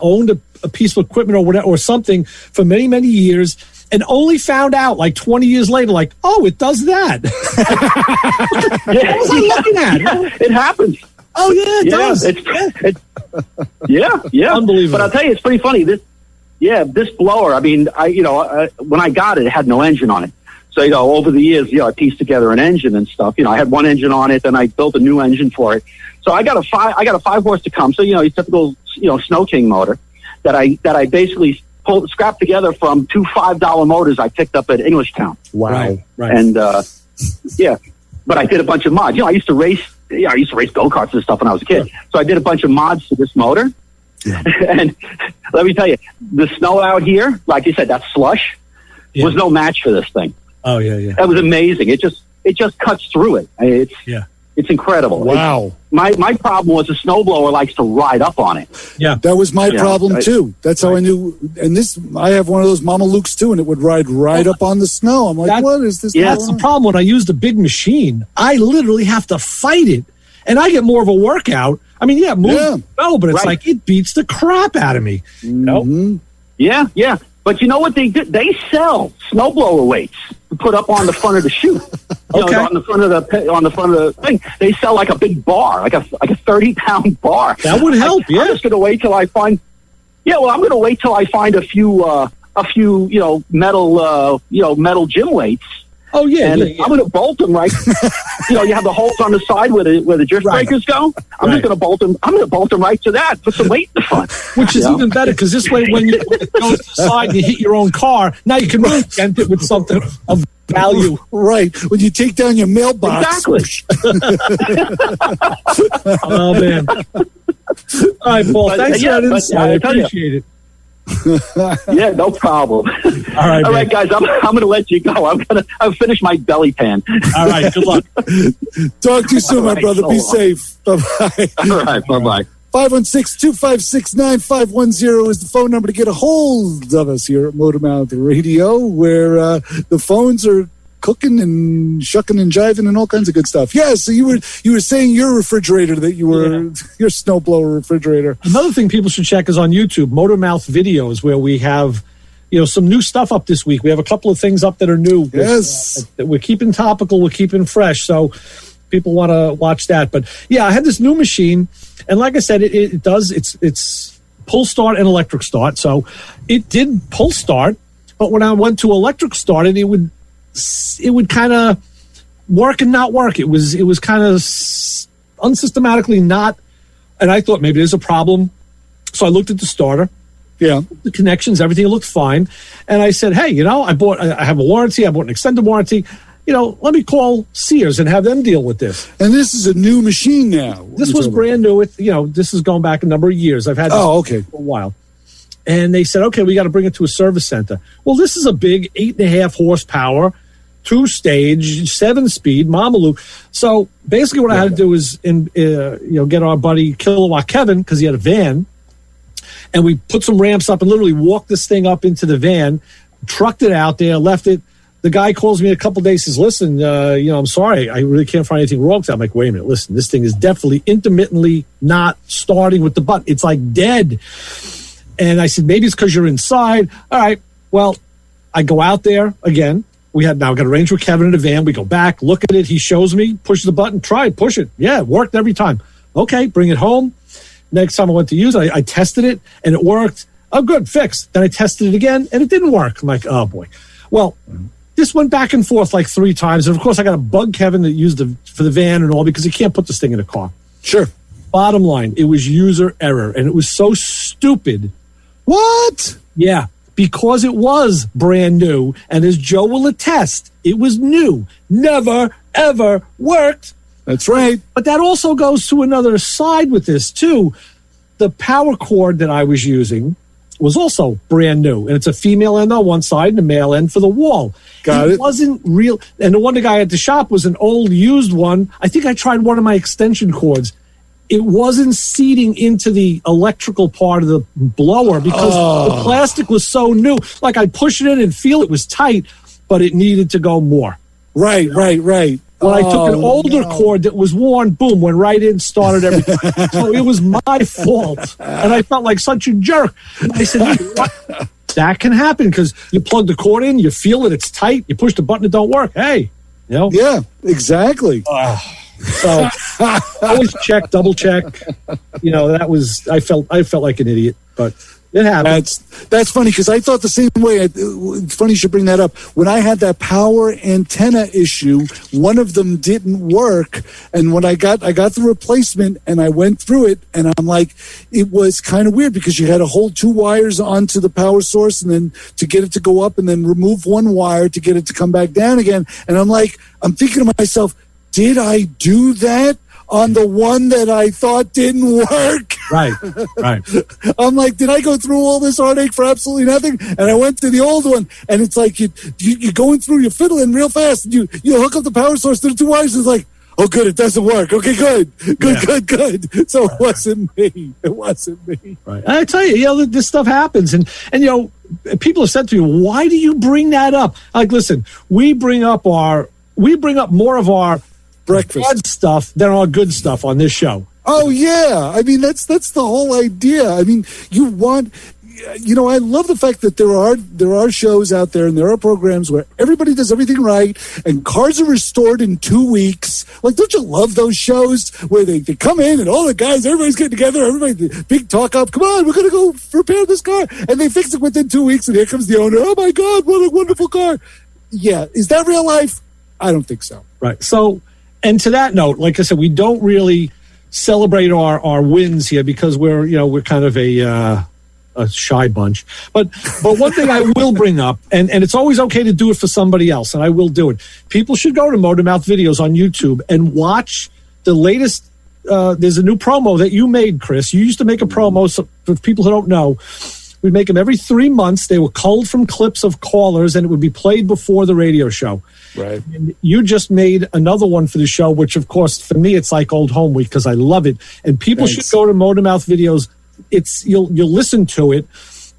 owned a piece of equipment or whatever or something for many, many years and only found out 20 years later, oh, it does that. What was I looking at? It happens. Oh, yeah, it does. Yeah. Unbelievable. But I'll tell you, it's pretty funny. This blower, I mean, when I got it, it had no engine on it. So, over the years, I pieced together an engine and stuff. I had one engine on it, then I built a new engine for it. So I got a 5-horse Tecumseh, your typical, Snow King motor that I basically scrapped together from 2 $5 motors I picked up at Englishtown. Wow. Right. And, but I did a bunch of mods. I used to race. I used to race go-karts and stuff when I was a kid. So I did a bunch of mods to this motor. Yeah. And let me tell you, the snow out here, like you said, that slush was no match for this thing. Oh yeah. That was amazing. It just cuts through it. It's incredible. Wow. My problem was the snowblower likes to ride up on it. Yeah. That was my problem too. That's how I knew. And I have one of those Mama Lukes too, and it would ride right up on the snow. I'm like, what is this? Yeah, that's the problem. When I use the big machine, I literally have to fight it. And I get more of a workout. I mean, but it's like it beats the crap out of me. Mm-hmm. Yeah. But you know what they do? They sell snowblower weights to put up on the front of the chute. On the front of the thing, they sell like a big bar, like a 30-pound bar. That would help. I'm just going to wait till I find. Yeah, well, I'm going to wait till I find a few metal gym weights. Oh yeah, I'm going to bolt them right. You have the holes on the side where the drift breakers go. I'm just going to bolt them. I'm going to bolt them right to that. Put some weight in the front, which is even better because this way, when it goes to the side, and you hit your own car. Now you can really dent it with something of value. Right when you take down your mailbox. Exactly. Oh man! All right, Paul. Thanks for that insight. I appreciate it. Yeah, no problem. All right, guys. I'm going to let you go. I've finished my belly pan. All right. Good luck. Talk to you soon, my brother. Be safe. Bye-bye. All right. Bye-bye. 516-256-9510 is the phone number to get a hold of us here at Motormouth Radio, where the phones are cooking and shucking and jiving and all kinds of good stuff. Yeah, so you were saying your refrigerator that you were your snowblower refrigerator. Another thing people should check is on YouTube, Motormouth Videos, where we have some new stuff up this week. We have a couple of things up that are new. Yes, that we're keeping topical, we're keeping fresh. So people want to watch that. But yeah, I had this new machine, and like I said, it's pull start and electric start. So it did pull start, but when I went to electric start, it would kind of work and not work. It was kind of unsystematically not, and I thought maybe there's a problem. So I looked at the starter, the connections, everything looked fine, and I said, hey, I have a warranty. I bought an extended warranty. Let me call Sears and have them deal with this. And this is a new machine now. This was brand new. This is going back a number of years. I've had this for a while. And they said, okay, we got to bring it to a service center. Well, this is a big 8.5 horsepower, 2-stage, 7-speed Mamalu. So basically what I had to do is get our buddy Kilowatt Kevin, because he had a van, and we put some ramps up and literally walked this thing up into the van, trucked it out there, left it. The guy calls me a couple of days, says, listen, I'm sorry, I really can't find anything wrong with that. I'm like, wait a minute, listen, this thing is definitely intermittently not starting with the button. It's like dead. And I said, maybe it's because you're inside. All right, well, I go out there again. We had now got arranged with Kevin in the van. We go back, look at it. He shows me, push the button, try it, push it. Yeah, it worked every time. Okay, bring it home. Next time I went to use it, I tested it, and it worked. Oh, good, fixed. Then I tested it again, and it didn't work. I'm like, oh, boy. Well, this went back and forth like 3 times. And, of course, I got to bug Kevin that used for the van and all because he can't put this thing in a car. Sure. Bottom line, it was user error, and it was so stupid. What? Yeah. Because it was brand new, and as Joe will attest, it was new. Never, ever worked. That's right. But that also goes to another side with this, too. The power cord that I was using was also brand new, and it's a female end on one side and a male end for the wall. Got it. It wasn't real. And the one the guy at the shop was an old used one. I think I tried one of my extension cords. It wasn't seating into the electrical part of the blower because the plastic was so new. Like I push it in and feel it was tight, but it needed to go more. Right. When I took an older cord that was worn, boom, went right in, started everything. So it was my fault. And I felt like such a jerk. I said, hey, what? That can happen because you plug the cord in, you feel it, it's tight, you push the button, it don't work. Hey, Yeah, exactly. So always check, double check. That was I felt like an idiot, but it happens. That's funny because I thought the same way. It's funny you should bring that up. When I had that power antenna issue, one of them didn't work, and when I got the replacement and I went through it, and I'm like, it was kind of weird because you had to hold 2 wires onto the power source, and then to get it to go up, and then remove 1 wire to get it to come back down again. And I'm thinking to myself, did I do that on the one that I thought didn't work? Right. I'm like, did I go through all this heartache for absolutely nothing? And I went to the old one, and it's like you're going through, you're fiddling real fast, and you hook up the power source to the 2 wires, and it's like, oh, good, it doesn't work. Okay, good. So it wasn't me. Right. I tell you, this stuff happens, and people have said to me, why do you bring that up? Like, listen, we bring up more of our breakfast bad stuff than our good stuff on this show. Oh yeah, I mean that's the whole idea. I mean, I love the fact that there are shows out there and there are programs where everybody does everything right and cars are restored in 2 weeks. Like, don't you love those shows where they come in and all the guys, everybody's getting together, everybody big talk up. Come on, we're gonna go repair this car, and they fix it within 2 weeks, and here comes the owner. Oh my God, what a wonderful car! Yeah, is that real life? I don't think so. Right. So, and to that note, like I said, we don't really celebrate our wins here because we're kind of a shy bunch. But one thing I will bring up, and it's always okay to do it for somebody else, and I will do it. People should go to Motor Mouth Videos on YouTube and watch the latest. There's a new promo that you made, Chris. You used to make a promo, so for people who don't know, we'd make them every 3 months. They were culled from clips of callers, and it would be played before the radio show. Right. And you just made another one for the show, which, of course, for me, it's like old home week because I love it. And people should go to Motor Mouth Videos. You'll listen to it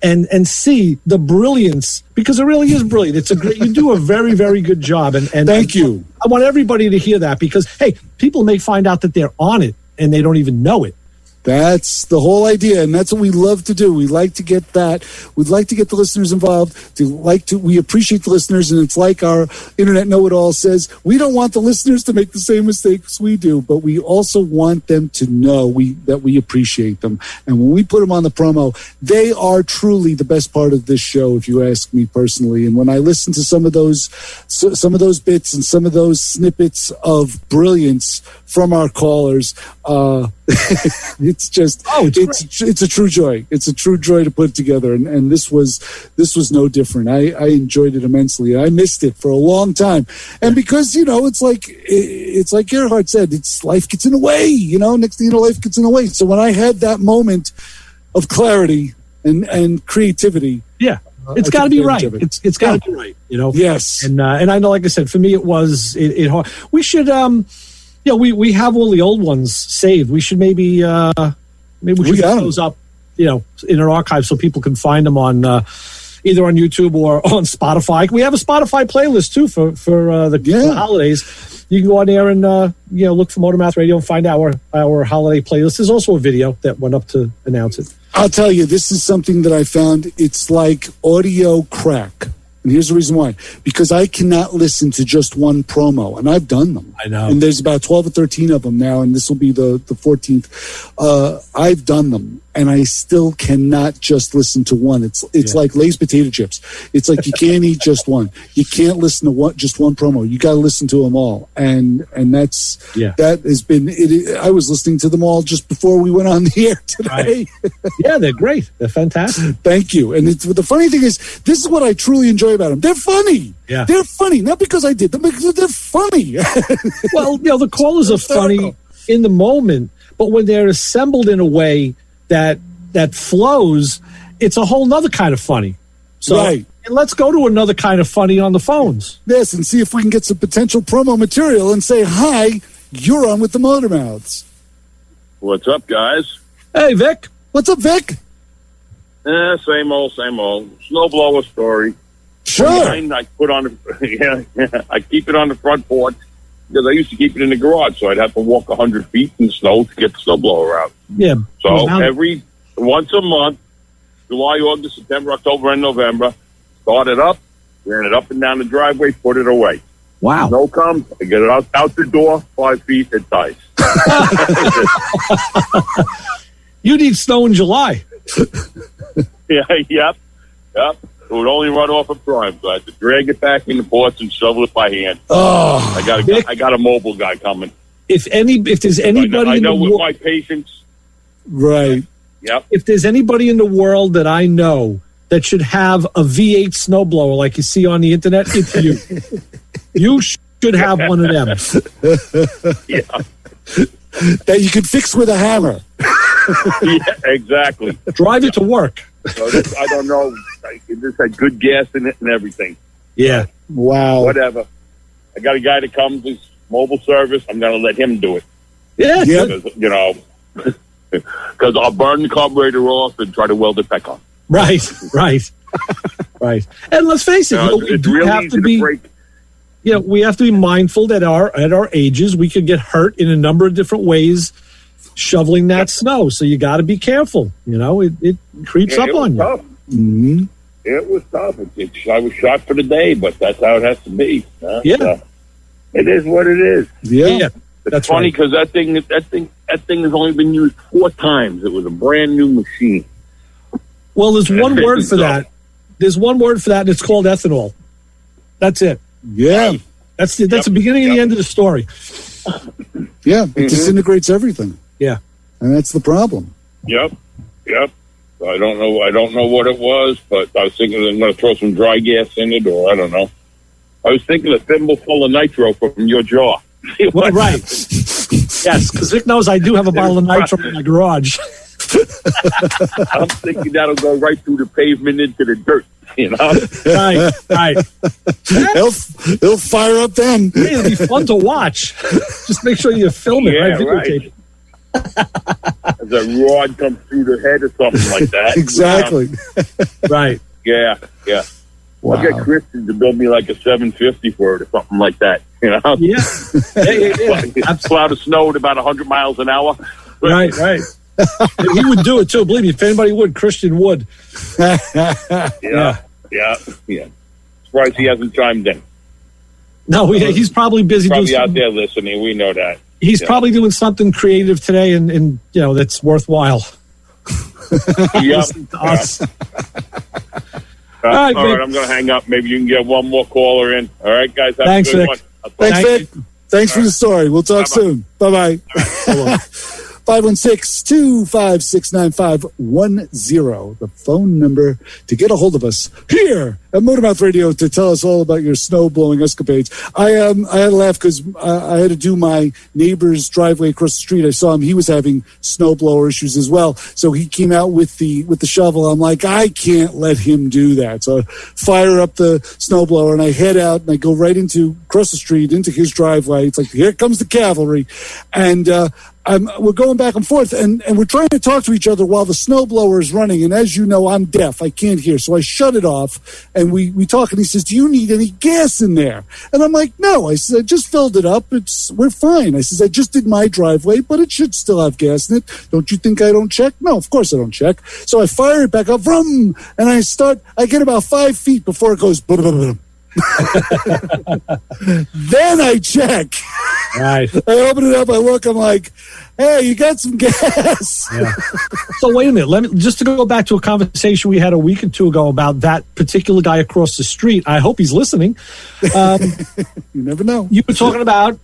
and see the brilliance, because it really is brilliant. You do a very, very good job. And thank you. I want everybody to hear that because, hey, people may find out that they're on it and they don't even know it. That's the whole idea, and that's what we love to do. We like to get that. We'd like to get the listeners involved. We appreciate the listeners, and it's like our internet know-it-all says, we don't want the listeners to make the same mistakes we do, but we also want them to know that we appreciate them. And when we put them on the promo, they are truly the best part of this show, if you ask me personally. And when I listen to some of those bits and some of those snippets of brilliance from our callers, it's just it's a true joy. It's a true joy to put together, and this was no different. I enjoyed it immensely. I missed it for a long time, and because it's like Gerhard said, it's life gets in the way. Next thing you know, life gets in the way. So when I had that moment of clarity and creativity, it's got to be right. It's got to be right. Yes, and I know, like I said, for me it was it hard. We should we have all the old ones saved. We should maybe we should get those up, in our archive so people can find them on either on YouTube or on Spotify. We have a Spotify playlist too for the holidays. You can go on there and look for Motor Mouth Radio and find our holiday playlist. There's also a video that went up to announce it. I'll tell you, this is something that I found. It's like audio crack. And here's the reason why. Because I cannot listen to just one promo, and I've done them. I know. And there's about 12 or 13 of them now, and this will be the 14th. I've done them, and I still cannot just listen to one. It's like Lay's potato chips. It's like you can't eat just one. You can't listen to just one promo. You got to listen to them all. And that has been it. I was listening to them all just before we went on the air today. Right. Yeah, they're great. They're fantastic. Thank you. And the funny thing is, this is what I truly enjoy about them. They're funny. Yeah. They're funny. Not because I did them, because they're funny. Well, the callers are funny in the moment, but when they're assembled in a way that flows, it's a whole nother kind of funny. So right. And let's go to another kind of funny on the phones. Yes, and see if we can get some potential promo material and say, hi, you're on with the Motor Mouths. What's up, guys? Hey, Vic. What's up, Vic? Same old. Snowblower story. Sure. I put on I keep it on the front porch because I used to keep it in the garage, so I'd have to walk 100 feet in snow to get the snowblower out. Yeah. So once a month, July, August, September, October, and November, start it up, ran it up and down the driveway, put it away. Wow. Snow comes, I get it out the door, 5 feet, it dies. You need snow in July. Yep. It would only run off of prime, so I had to drag it back in the porch and shovel it by hand. Oh, I got a mobile guy coming. If there's anybody I know with my patience. Right. Yep. If there's anybody in the world that I know that should have a V8 snowblower like you see on the internet, it's you. You should should have one of them. That you could fix with a hammer. Yeah, exactly. Drive it to work. So I don't know. This had good gas in it and everything. Yeah. Wow. Whatever. I got a guy that comes with mobile service. I'm going to let him do it. Yeah. Because, because I'll burn the carburetor off and try to weld it back on. Right. Right. And let's face it, we do really have to be. We have to be mindful that at our ages we could get hurt in a number of different ways shoveling that snow. So you got to be careful. It creeps up on you. Mm-hmm. It was tough. I was shot for the day, but that's how it has to be. Yeah. So it is what it is. Yeah. It's funny because that thing has only been used 4 times. It was a brand new machine. Well, there's one word for that. There's one word for that, and it's called ethanol. That's it. Yeah. That's the beginning and the end of the story. Yeah. It disintegrates everything. Yeah. And that's the problem. Yep. So I don't know what it was, but I was thinking I'm going to throw some dry gas in it, or I don't know. I was thinking a thimble full of nitro from your jaw. Well, right. Yes, because Vic knows I do have a bottle of nitro in my garage. I'm thinking that'll go right through the pavement into the dirt, Right. It'll fire up then. Hey, it'll be fun to watch. Just make sure you film it, right? Videotape it. As a rod comes through the head or something like that. Exactly. Right. Yeah. Wow. I'll get Christian to build me like a 750 for it or something like that. Yeah. Cloud of snow at about 100 miles an hour. Right. He would do it too. Believe me, if anybody would, Christian would. Yeah. Surprised he hasn't chimed in. No, he's probably busy doing out there listening. We know that. He's probably doing something creative today, and that's worthwhile. Yep. Us. All right, I'm going to hang up. Maybe you can get one more caller in. All right, guys. Have Thanks, a good Vic. one. Thanks, Vic. Thanks for the story. We'll talk soon. Bye-bye. 516-256-9510, the phone number to get a hold of us here at Motormouth Radio to tell us all about your snow blowing escapades. I had to laugh because I had to do my neighbor's driveway across the street. I saw him; he was having snowblower issues as well. So he came out with the shovel. I'm like, I can't let him do that. So I fire up the snowblower and I head out and I go right across the street into his driveway. It's like, here comes the cavalry, and we're going back and forth, and we're trying to talk to each other while the snowblower is running. And as you know, I'm deaf. I can't hear. So I shut it off, and we talk, and he says, do you need any gas in there? And I'm like, no. I said, I just filled it up. We're fine. I says, I just did my driveway, but it should still have gas in it. Don't you think I don't check? No, of course I don't check. So I fire it back up, vroom, and I get about 5 feet before it goes, blah, blah, blah. Then I check. Right. I open it up. I look. I'm like, "Hey, you got some gas?" Yeah. So wait a minute. Just to go back to a conversation we had a week or two ago about that particular guy across the street. I hope he's listening. You never know. You were talking about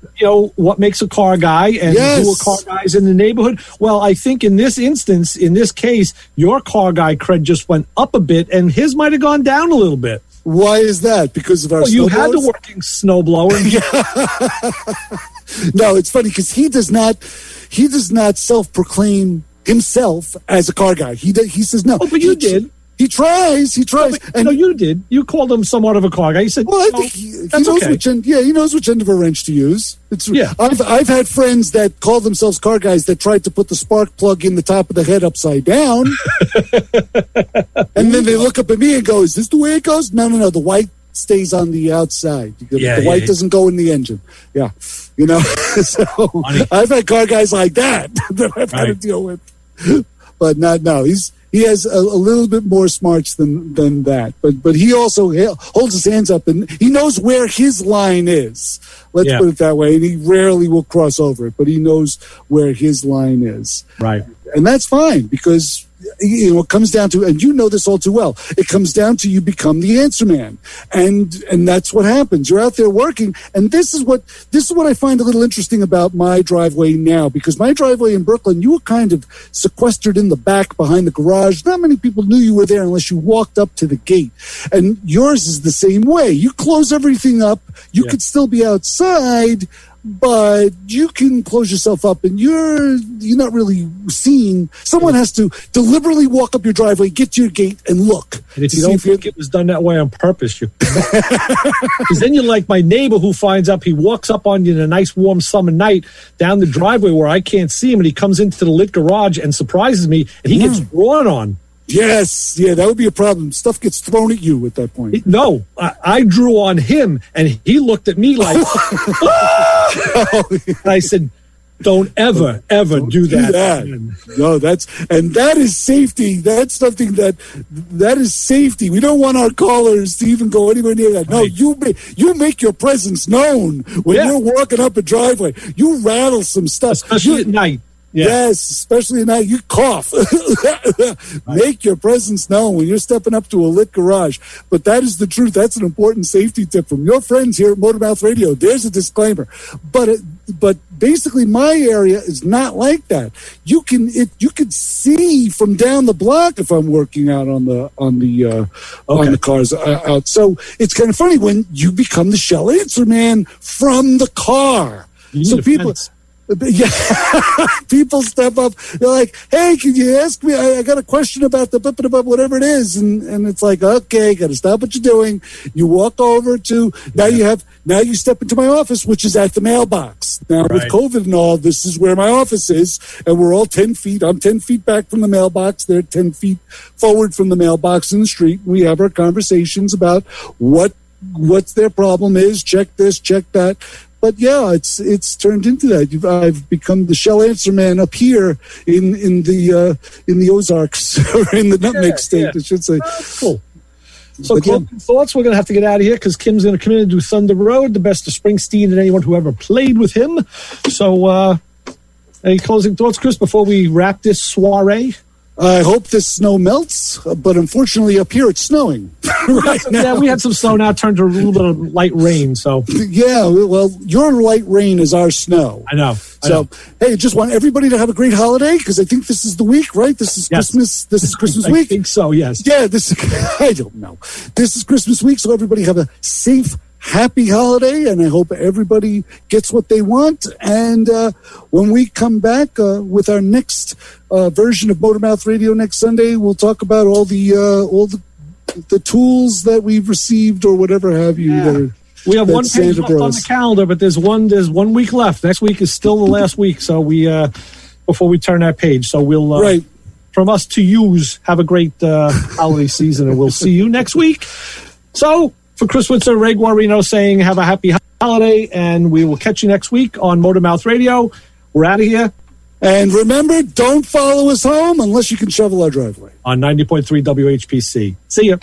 what makes a car guy and who are car guys in the neighborhood. Well, I think in this instance, in this case, your car guy cred just went up a bit, and his might have gone down a little bit. Why is that? Because of our you had the working snowblower. No, it's funny because he does not self-proclaim himself as a car guy. He says no. Oh, but you did. He tries. No, you did. You called him somewhat of a car guy. You said, well, I think he knows which end. Yeah, he knows which end of a wrench to use. I've had friends that call themselves car guys that tried to put the spark plug in the top of the head upside down, and then they look up at me and go, "Is this the way it goes?" No. The white stays on the outside. The white doesn't go in the engine. Yeah, So I've had car guys like that I've had to deal with, but no. He has a little bit more smarts than that, but he also holds his hands up and he knows where his line is. Let's put it that way. And he rarely will cross over it, but he knows where his line is. Right. And that's fine because it comes down to, and you know this all too well, it comes down to you become the answer man. And that's what happens. You're out there working. And this is what I find a little interesting about my driveway now, because my driveway in Brooklyn, you were kind of sequestered in the back behind the garage. Not many people knew you were there unless you walked up to the gate. And yours is the same way. You close everything up. You could still be outside, but you can close yourself up and you're not really seen. Someone has to deliberately walk up your driveway, get to your gate, and look. And if you don't think it was done that way on purpose, because then you're like my neighbor who finds up, he walks up on you in a nice warm summer night down the driveway where I can't see him, and he comes into the lit garage and surprises me, and he gets drawn on. Yes, that would be a problem. Stuff gets thrown at you at that point. No, I drew on him, and he looked at me like, and I said, don't ever do that. No, that is safety. That's something that is safety. We don't want our callers to even go anywhere near that. No, you make your presence known when you're walking up a driveway. You rattle some stuff. Especially at night. Yeah. Yes, especially at night. You cough. Make your presence known when you're stepping up to a lit garage. But that is the truth. That's an important safety tip from your friends here at Motormouth Radio. There's a disclaimer. But basically, my area is not like that. You can see from down the block if I'm working out on the cars out. So it's kind of funny when you become the shell answer man from the car. So people. Yeah, people step up. They're like, "Hey, can you ask me? I got a question about whatever it is." And it's like, "Okay, got to stop what you're doing." You walk over to now you step into my office, which is at the mailbox. Now with COVID and all, this is where my office is, and we're all 10 feet. I'm 10 feet back from the mailbox. They're 10 feet forward from the mailbox in the street. We have our conversations about what's their problem is. Check this, check that. But yeah, it's turned into that. I've become the shell answer man up here in the Ozarks or in the Nutmeg State, I should say. Cool. So, closing thoughts. We're going to have to get out of here because Kim's going to come in and do Thunder Road, the best of Springsteen and anyone who ever played with him. So, any closing thoughts, Chris, before we wrap this soiree? I hope this snow melts, but unfortunately up here it's snowing right now. Yeah, we had some snow, now turned to a little bit of light rain. So yeah, well, your light rain is our snow. I know. Hey, just want everybody to have a great holiday because I think this is the week, right? This is Christmas. This is Christmas week. I think so. Yes. Yeah. I don't know. This is Christmas week, so everybody have a safe, happy holiday, and I hope everybody gets what they want. And when we come back with our next version of Motormouth Radio next Sunday, we'll talk about all the tools that we've received or whatever have you. Yeah. We have one page left on the calendar, but there's 1 week left. Next week is still the last week, so we before we turn that page. So we'll from us to yous, have a great holiday season, and we'll see you next week. So. For Chris Witzer, Ray Guarino saying have a happy holiday, and we will catch you next week on Motormouth Radio. We're out of here. And remember, don't follow us home unless you can shovel our driveway. On 90.3 WHPC. See ya.